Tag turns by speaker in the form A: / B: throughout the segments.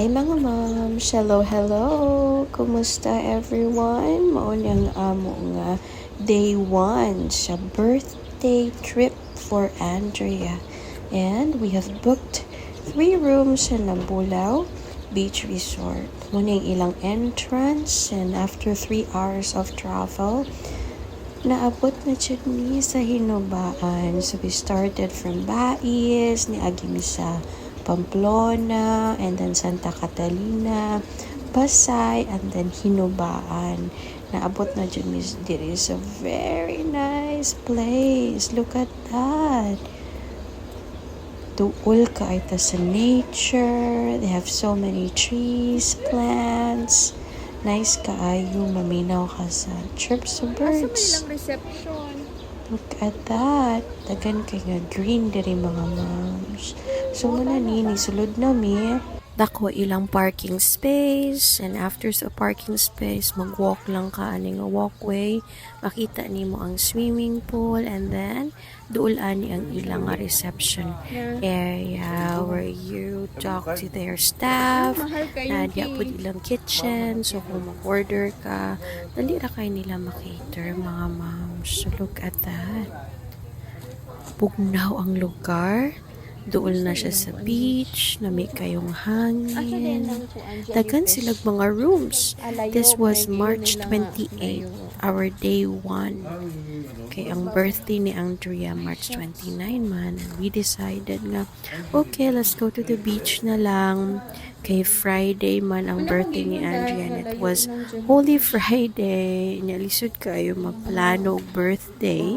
A: Hi mga moms! Hello, hello! Kumusta everyone? Maunang amo nga day 1 sa birthday trip for Andrea. And we have booked 3 rooms sa Nabulaw Beach Resort. Muna yung ilang entrance and after 3 hours of travel, naabot na dyan ni sa Hinobaan. So we started from Bais, niagi mi sa Pamplona, and then Santa Catalina, Pasay, and then Hinobaan. Naabot na dyan mi diri is a very nice place. Look at that. Tuol ka ita sa nature. They have so many trees, plants. Nice kaayo, maminaw ka sa chirps of birds.
B: Asa may reception?
A: Look at that. Dagan kay nga green diri mga moms. So muna ni sulod na mi. Dako ilang parking space, and after sa parking space mag-walk lang ka ani nga walkway, makita nimo ang swimming pool, and then duol ani ang ilang nga reception area where you talk to their staff. Diya po ilang kitchen, so kung mag-order ka, dali ra kay nila makater mga moms. So look at that. Bugnaw ang lugar. Doon na siya sa beach, na may kayong hangin. Dagan silag mga rooms. This was March 28, our day 1. Okay, ang birthday ni Andrea, March 29 man. And we decided nga, okay, let's go to the beach na lang. Kay Friday man ang birthday ni Andrea, and it was Holy Friday. Nyalisod kayo magplano birthday.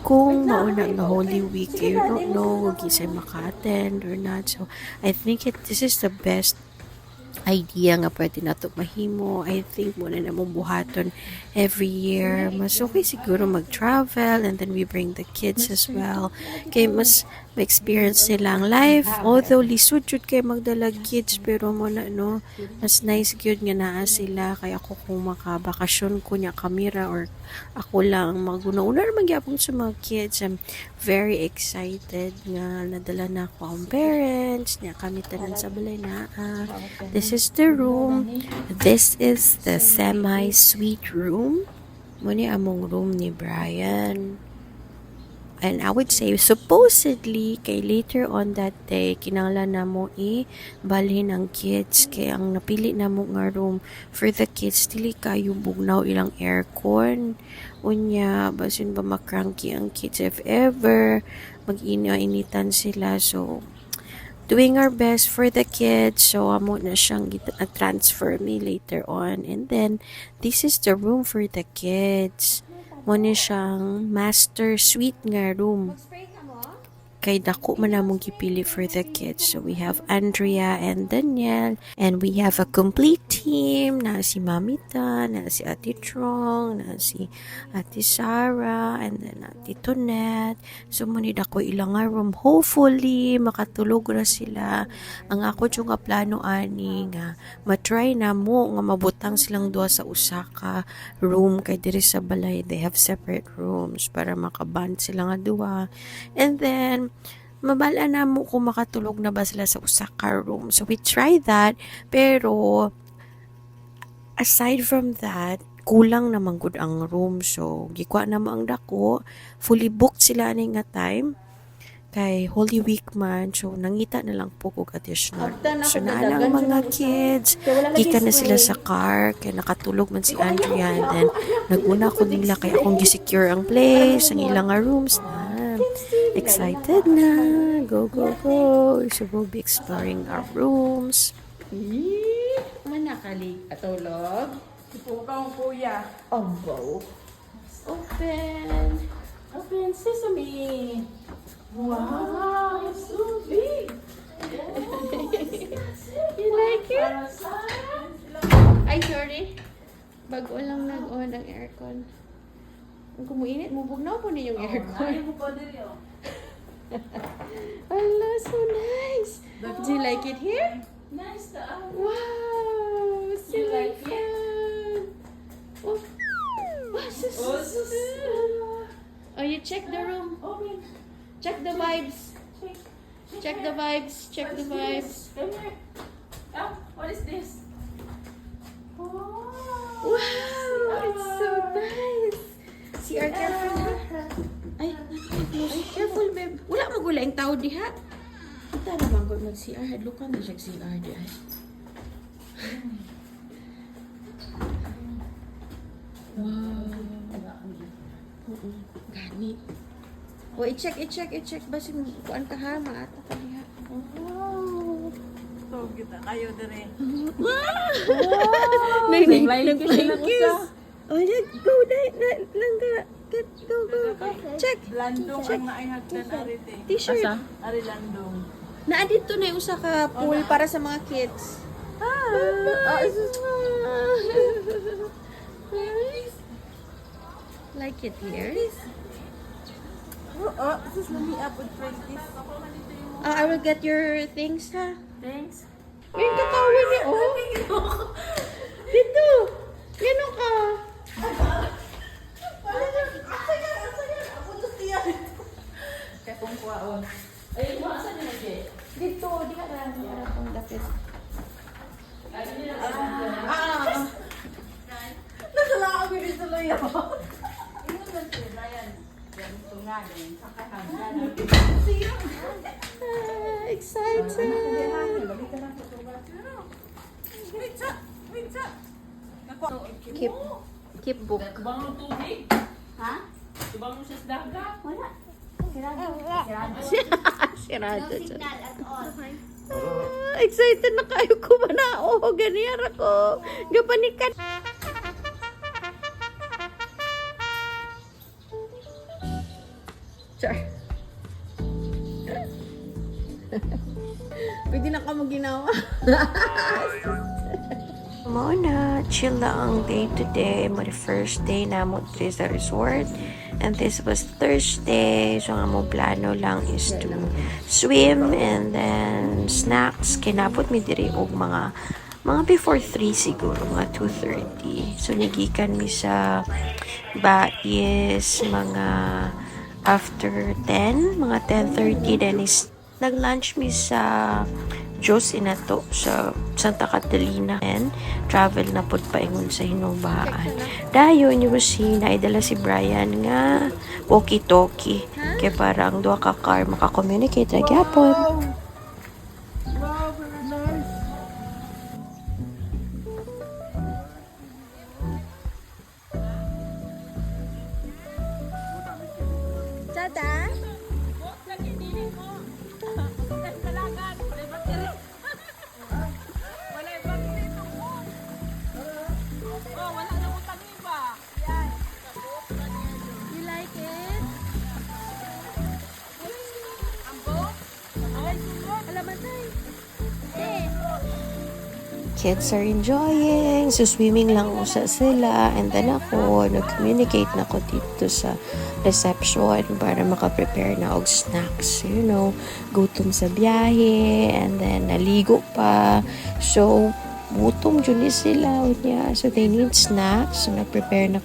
A: Kung mauna nga Holy Week, you don't know kung gisay maka-attend or not. So, I think this is the best idea nga pwede na ito mahimo. I think muna na mong buhaton every year. Mas okay siguro mag-travel, and then we bring the kids as well. Kaya mas ma-experience nila ang life. Although lisod jud kay magdala kids, pero muna no, mas nice gyud nga naa sila. Kaya ako kung makabakasyon ko niya kamera or ako lang maguna-una naman gyapon sa mga kids. I'm very excited nga nadala na ako ang parents niya kami tanan sa balay na. This is the room. This is the semi-suite room. Muna among room ni Brian. And I would say, supposedly, kay later on that day, kinanglan na mo balhin ang kids. Kaya ang napili na mo nga room for the kids, dili kayo bugnaw ilang aircon. Unya, basin ba makranky ang kids if ever, mag-initan sila. So, doing our best for the kids. So, amo na siyang transfer me later on. And then, this is the room for the kids. Muna siyang master suite nga room. Kay dako man namong gipili for the kids. So we have Andrea and Danielle, and we have a complete team. Na si Mamita, na si Ate Trong, na si Ate Sarah, and then Ate Tonette. So muna dako ilang nga room. Hopefully makatulog na sila. Ang ako yung nga plano ani nga matry na mo nga mabutang silang duha sa usa ka room kay diri sa balay they have separate rooms para makaband sila nga duha. And then mabala na mo kung makatulog na ba sila sa usa ka room. So we try that, pero aside from that, kulang naman gud ang room. So gikwa na mo ang dako, fully booked sila ani nga time kay Holy Week man. So nangita na lang po kog additional. So naalang mga kids, gikan na sila sa car kay nakatulog man si Andrea, and then naguna ko nila kay akong gi-secure ang place, ang ilang nga rooms na. Excited na. Go, go, go. So we'll be exploring our rooms.
B: Manakali atulog.
C: Ipo ka ang kuya.
B: Abo. Open. Open sesame.
C: Wow, it's so big.
B: You like it? Ay, sorry. Bago lang nag-on ang aircon. Kung kumuinit, mubugnaw po na yung aircon. Allah, so nice. Do you like it here?
C: Nice to
B: Wow, so
C: You like it?
B: fun. Oh, oh, you check the room.
C: Open.
B: Check the vibes.
C: Check.
B: Check the vibes. Check the vibes.
C: Come here. Up. What is this?
B: Wow, it's so nice. CR, careful ha. Ay, careful, babe. Wala magula yung tao diha. Kita naman ko mag-CR. Hadlukan na siya CR diha. Wow. Gani. O, i-check. Basi kuan ka ha, maata ka diha. Wow.
C: So, kita kayo dire.
B: Nag-kiss. Oh, yeah, go, langga. Go. Check.
C: Landong ang naayhagdan arite.
B: T-shirt.
C: Ari landong.
B: Naadito na yung usa ka pool para sa mga kids. Like it here?
C: Sis, let me up with this.
B: I will get your things, ha?
C: Thanks.
B: Yung katawan niya, oh. Dito. Gano'n ka.
C: Kaya kung kuwaon. Ay, masa din lagi.
B: Dito, di ka na. Di ka na pang dapit.
C: Nasala ako dito lang yun.
B: Excited. Keep book.
C: Kubang mo tubig?
D: Ha?
C: Kubang mo sa dagat?
D: Wala. Sirado.
B: Sirado.
D: No signal at all.
B: Excited na kayo ko ba na? Oh, ganyan ako. Gapanikan. Char. Pwede na ka maginawa.
A: Mona, chill lang day to day. Mo the first day na mo dito sa resort. And this was Thursday. So ang mo plano lang is to swim and then snacks. Kinabot mi diri og mga before 3 siguro, mga 2:30. So nagikan mi sa Bais mga after 10, mga 10:30 then is nag-lunch mi sa Diyos inato sa Santa Catalina and travel na pod paingon sa Hinubaan. Dayon yung si naidala si Brian nga walkie-talkie. Kaya parang duha ka car makakommunicate ra gyapon.
C: Wow, very nice.
B: Tada! You like it? Alamatay.
A: Kids are enjoying. So, swimming lang usa sila. And then ako, nag-communicate na ako dito sa reception para makaprepare na og snacks. You know, gutom sa biyahe. And then, naligo pa. So, gutom dyan sila niya. So, they need snacks. So, nagpa-prepare na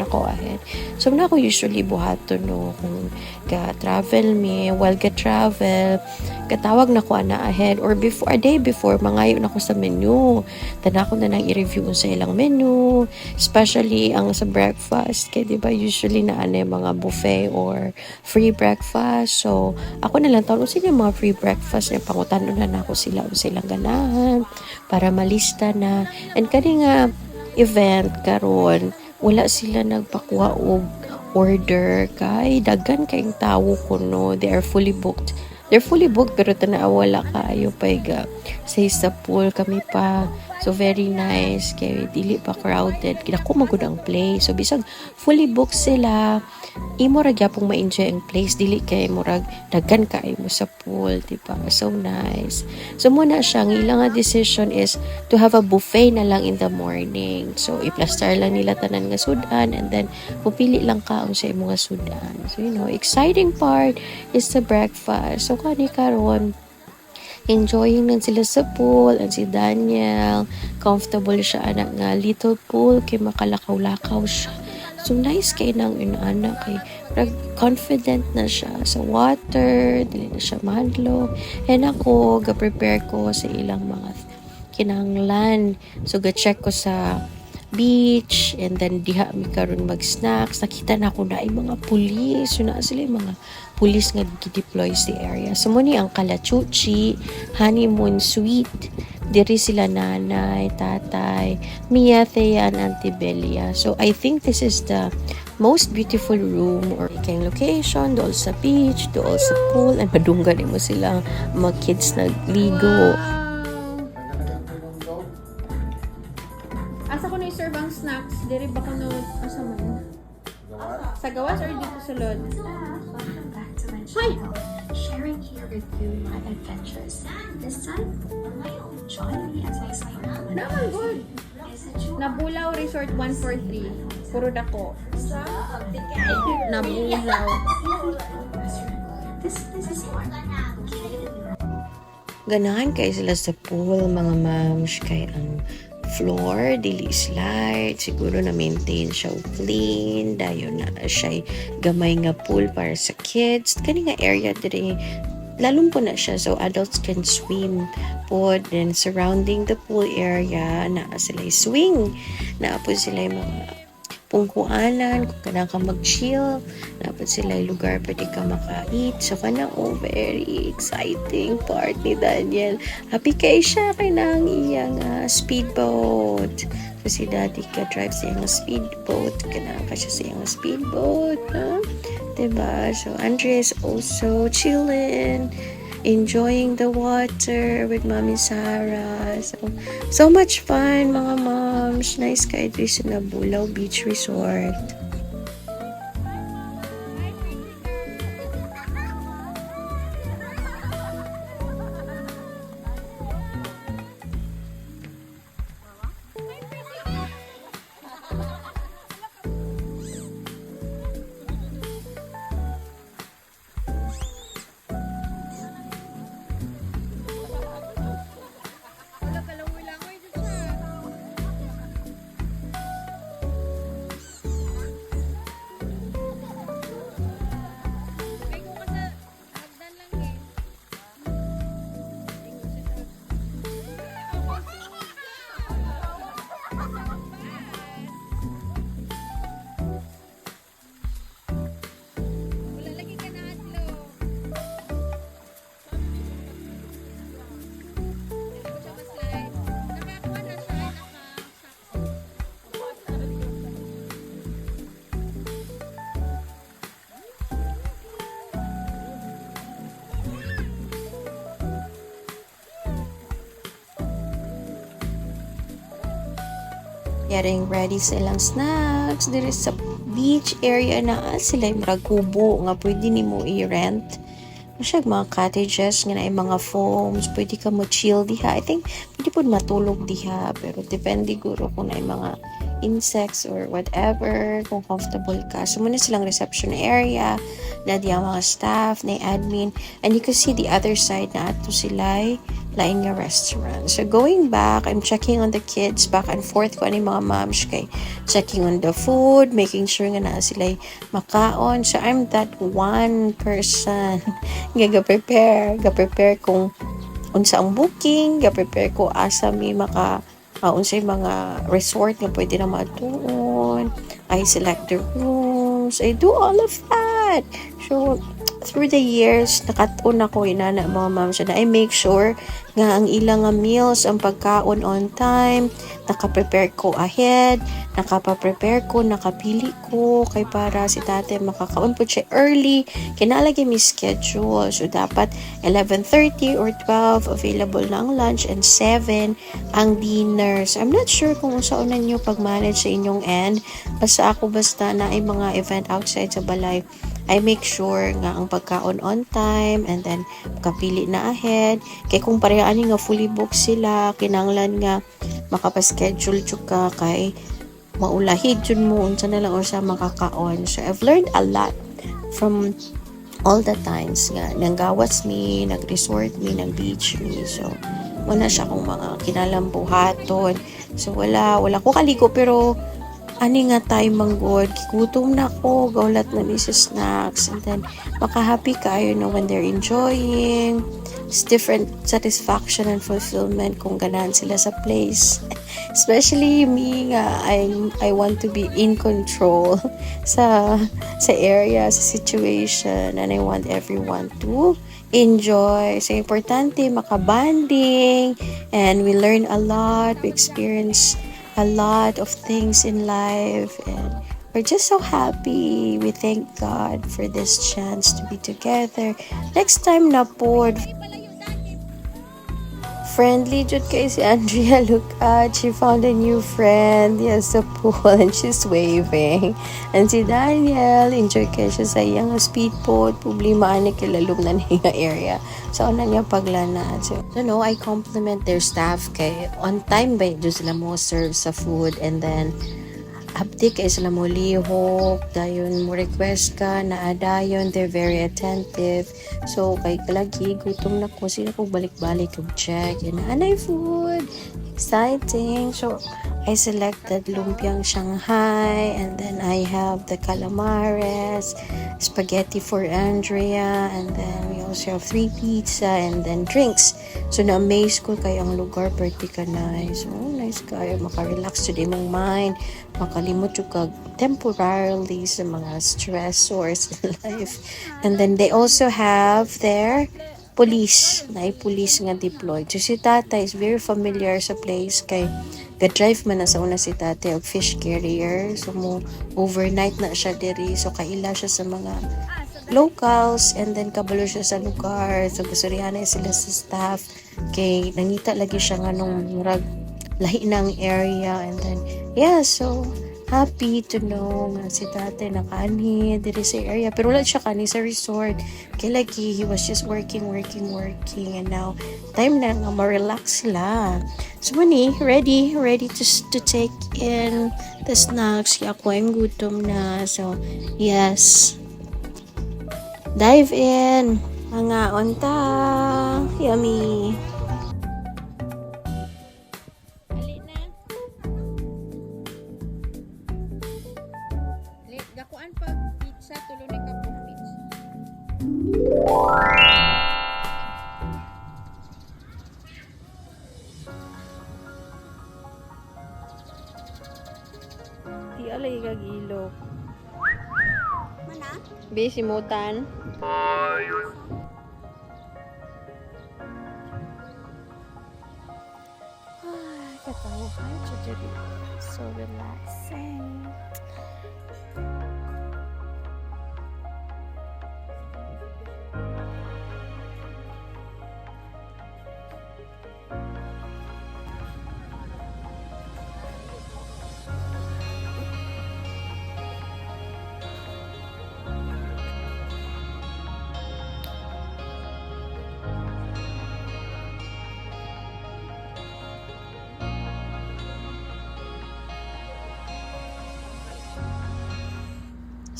A: ko ahead. So, na ako usually buhato no, kung ga-travel me, while ga-travel, katawag na ko na ahead or before, a day before, mangayo na ko sa menu. Tana ko na nang i-review sa ilang menu, especially ang sa breakfast. Kaya diba usually na mga buffet or free breakfast. So, ako na lang tawag sila mga free breakfast. Pangutano na ako sila o silang ganahan para malista na. And kani nga event karon wala sila nagpakuha og order kay daghan kayong tawo kuno. They are fully booked. They're fully booked pero tanaw wala kaayo payga sa pool kami pa. So very nice kay dili pa crowded. Dako magud ang place. So bisag fully booked sila, imo ra gyapon ma-enjoy ang place, dili kay murag daghan kaayo mo sa pool, diba? So nice. So muna siya ang ilang decision is to have a buffet na lang in the morning. So i-plaster lang nila tanan nga sudan and then pupili lang ka ang sa imong nga sudan. So you know, exciting part is the breakfast. So kani karon enjoying lang sila sa pool and si Daniel comfortable siya anak nga little pool kay makalakaw-lakaw siya. So nice kay nang inana kay confident na siya sa water, dili na siya mahadlo. And ako ga-prepare ko sa ilang mga kinahanglan. So ga-check ko sa beach and then diha mi karon mag-snacks. Nakita na ako na ay mga pulis. So na sila yung mga pulis nga gi-deploy sa area. So muni ang Kalachuchi honeymoon suite. Diri sila nanay, tatay, Mia, Thea, and Auntie Belia. So I think this is the most beautiful room or kayong location, dool sa beach, dool sa pool, and madunggan mo sila mga kids nagligo.
B: Asa ko na i-serve ang snacks? Diri ba ko na asa man? Sa gawas or dito sa lod?
E: Welcome back to my
B: Hi!
E: channel. Sharing here with you my adventures. This time, join me as I explore
B: Naman good. Nabulaw Resort 143. Puro dako. Nabulaw.
E: This is fun.
A: Ganahan kay sila sa pool, mga moms, kay ang floor, dili slide, siguro na maintain siya clean, dayon na siya gamay nga pool para sa kids. Kani nga area diri lalong po na siya so adults can swim po. Then surrounding the pool area na sila swing, na po sila mga pungkuanan kung kanang ka mag-chill, dapat sila lugar pwede ka maka-eat. So kanang very exciting part ni Daniel. Happy kay siya kay nang iyang speedboat. So si daddy ka drive sa iyang speedboat, kanang ka siya sa iyang speedboat, no? Diba? So Andre is also chilling, enjoying the water with Mommy Sarah. So much fun, mga moms. Nice kay diri sa Nabulaw Beach Resort. Getting ready silang snacks diri sa beach area na sila yung kubo nga pwede nimo i-rent. Masyag mga cottages nga na mga foams, pwede ka mo chill diha. I think pwede po matulog diha, pero depende guro kung na mga insects or whatever, kung comfortable ka. So muna silang reception area na diya mga staff, na admin, and you can see the other side na ato sila lain nga restaurant. So going back, I'm checking on the kids back and forth ko ani mga moms kay checking on the food, making sure nga na sila makaon. So I'm that one person nga ga-prepare kung unsa ang booking, ga-prepare ko asa mi maka unsay mga resort nga pwede na matuon. I select the rooms. I do all of that. So through the years, nakatuon ako inana mga moms na I make sure nga ang ilang meals, ang pagkaon on time, nakaprepare ko ahead, nakapaprepare ko, nakapili ko, kay para si tate makakaon po siya early, kinalagay mi schedule. So dapat 11:30 or 12 available na ang lunch and 7 ang dinner. So I'm not sure kung unsaon ninyo pag-manage sa inyong end. Basta na ay mga event outside sa balay, I make sure nga ang pagkaon on time and then kapili na ahead. Kay kung pareha ani nga fully booked sila, kinanglan nga makapaschedule jud ka kay maulahid jud mo unsa na lang or sa makakaon. So I've learned a lot from all the times nga nanggawas mi, nag-resort mi, nag-beach mi. So wala siya kung mga kinalambuhaton. So wala ko kaligo pero ani nga tayo manggod, gutom na ko, gaulat na ni sa snacks, and then makahappy kayo na when they're enjoying. It's different satisfaction and fulfillment kung ganahan sila sa place. Especially me nga, I want to be in control sa area, sa situation, and I want everyone to enjoy. So, importante, makabanding, and we learn a lot, we experience a lot of things in life, and we're just so happy. We thank God for this chance to be together. Next time na po, friendly jud kay si Andrea. Look at, she found a new friend. Yes, sa pool, and she's waving. And si Daniel, enjoy kayo siya sa iyang speedboat. Problema ani kilalom na niya area. So, ano niya paglanad. So, I compliment their staff kay on time ba yun sila mo serve sa food, and then update kay sila mo lihok, dayon mo request ka na dayon, they're very attentive. So kay kalagi gutom na ko, sila ko balik-balik og check and anay food, exciting. So I selected lumpiang Shanghai, and then I have the calamares, spaghetti for Andrea, and then we also have 3 pizza and then drinks. So na-amaze ko kay ang lugar pretty ka nice. So nice kayo, maka-relax today mong mind, makalimot yung kag temporarily sa mga stressors in life. And then they also have their police, na police nga deployed. So si tata is very familiar sa place kay ga-drive man na sa una si tate og fish carrier. So mo overnight na siya diri, so kaila siya sa mga locals, and then kabalo siya sa lugar. So gusurihan na sila sa staff kay nangita lagi siya nga nung murag lahi ng area, and then so happy to know nga si tate nakaani diri sa area, pero wala siya kani sa resort kay lagi he was just working, and now time na nga ma-relax sila. So mani ready to take in the snacks. Ako ay gutom na, so yes, dive in mga onta. Yummy.
B: Gakuan pag pizza, tulo ni ka pong pizza.
A: Di alay kagilok.
D: Mana?
A: Besi mutan. Katawa siya jadi so relaxing.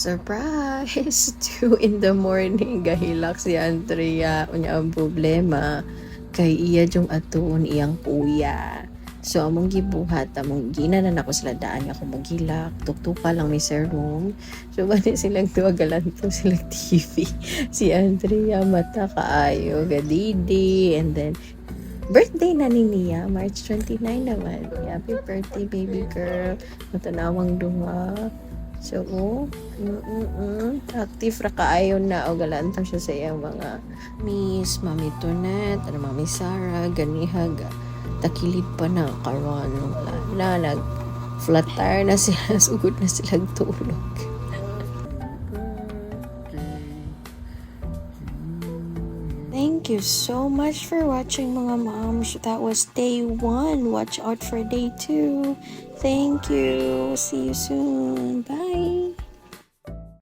A: Surprise! 2 in the morning, gahilak si Andrea. Unya ang problema, kay iya yung atuon iyang kuya. So, among gibuhat, among ginanan ako sila daan ako magilak. Tuktuka lang ni Sir Room. So, bani silang tuwagalan po silang TV. Si Andrea, mata kaayo, gadidi. And then, birthday na ni Nia, March 29 naman. Happy birthday, baby girl. Matanawang dunga. So, active ra kaayo na o galantang siya sa iyang mga Miss, Mami Tonet, Mami Sarah, ganihag, takilid pa na karon na nag-flat tire na sila, sugod na silang tulog. Thank you so much for watching, mga moms. That was day 1. Watch out for day 2. Thank you. See you soon. Bye.